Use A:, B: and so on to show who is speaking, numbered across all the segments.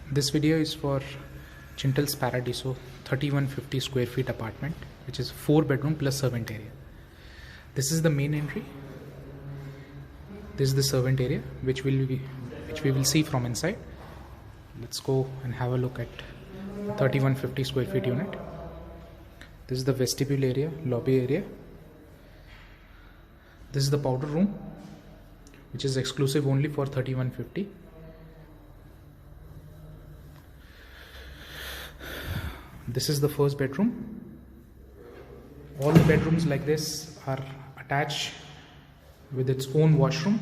A: This video is for Chintal's Paradiso 3150 square feet apartment, which is 4 bedroom plus servant area. This is the main entry. This is the servant area, which we will see from inside. Let's go and have a look at 3150 square feet unit. This is the vestibule area, lobby area. This is the powder room, which is exclusive only for 3150. This is the first bedroom. All the bedrooms like this are attached with its own washroom.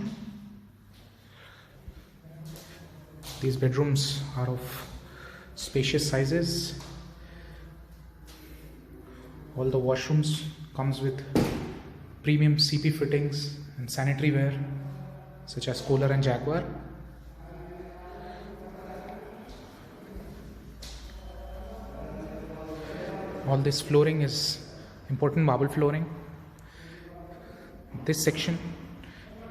A: These bedrooms are of spacious sizes. All the washrooms comes with premium CP fittings and sanitary ware such as Kohler and Jaguar. All this flooring is important marble flooring. This section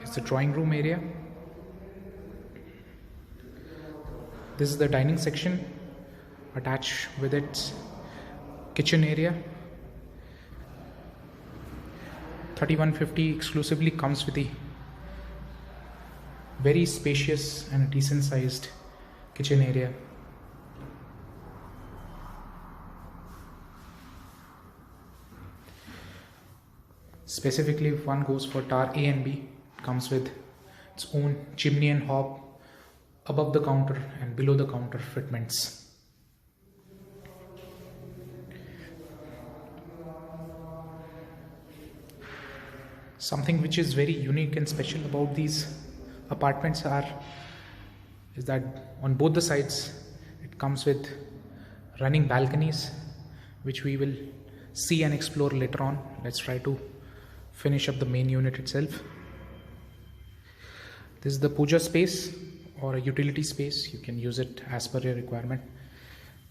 A: is the drawing room area. This is the dining section attached with its kitchen area. 3150 exclusively comes with the very spacious and decent sized kitchen area. Specifically, if one goes for tower A and B, it comes with its own chimney and hob, above the counter and below the counter fitments. Something which is very unique and special about these apartments is that on both the sides it comes with running balconies, which we will see and explore later on. Let's try to finish up the main unit itself. This is the puja space or a utility space. You can use it as per your requirement,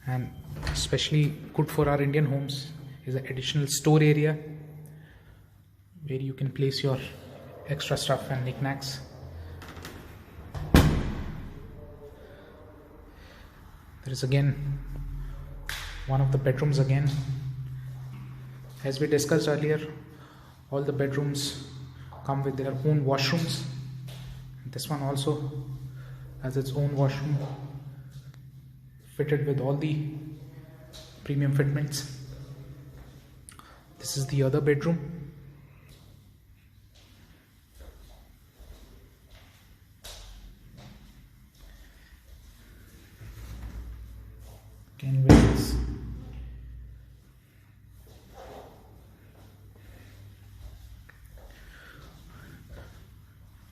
A: and especially good for our Indian homes is the additional store area where you can place your extra stuff and knickknacks. There is again one of the bedrooms again. As we discussed earlier, all the bedrooms come with their own washrooms. This one also has its own washroom fitted with all the premium fitments. This is the other bedroom. Again with this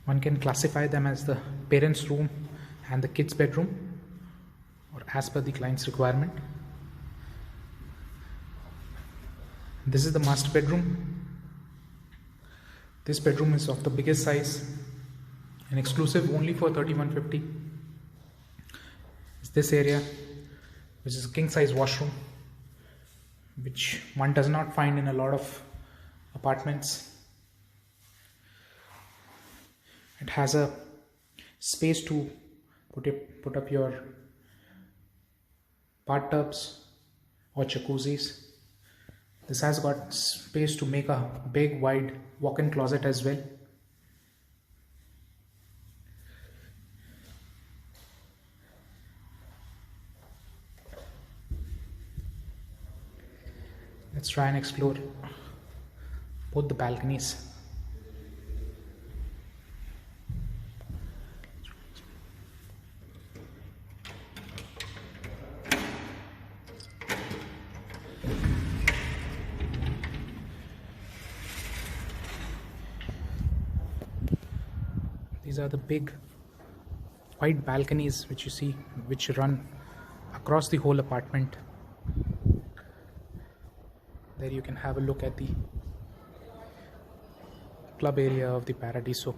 A: one can classify them as the parents' room and the kids' bedroom, or as per the client's requirement. This is the master bedroom. This bedroom is of the biggest size and exclusive only for 3150. It's this area, which is a king size washroom, which one does not find in a lot of apartments. It has a space to put up your bathtubs or jacuzzis. This has got space to make a big wide walk-in closet as well. Let's try and explore both the balconies. These are the big wide balconies which you see, which run across the whole apartment. There you can have a look at the club area of the Paradiso.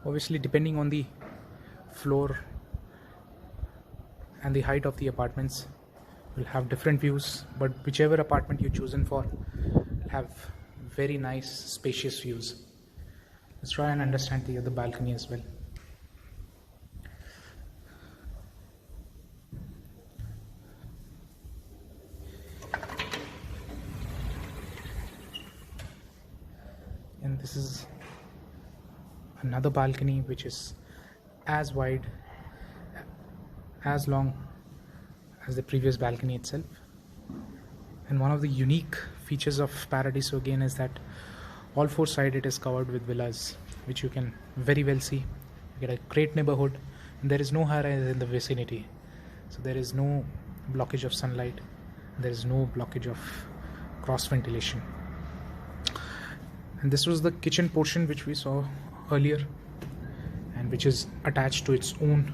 A: Obviously, depending on the floor and the height of the apartments, will have different views, but whichever apartment you chosen for will have very nice spacious views. Let's try and understand the other balcony as well. This is another balcony which is as wide, as long as the previous balcony itself. And one of the unique features of Paradiso again is that all four sides it is covered with villas, which you can very well see. You get a great neighborhood, and there is no high-rise in the vicinity, so there is no blockage of sunlight, there is no blockage of cross ventilation. And this was the kitchen portion which we saw earlier, and which is attached to its own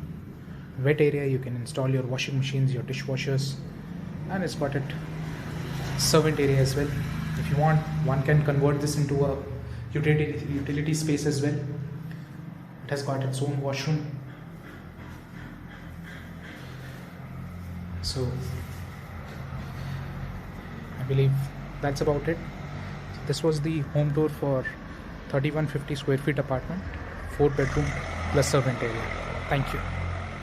A: wet area. You can install your washing machines, your dishwashers, and it's got a servant area as well. If you want, one can convert this into a utility space as well. It has got its own washroom. So I believe that's about it. So this was the home tour for 3150 square feet apartment, 4 bedroom plus servant area. Thank you.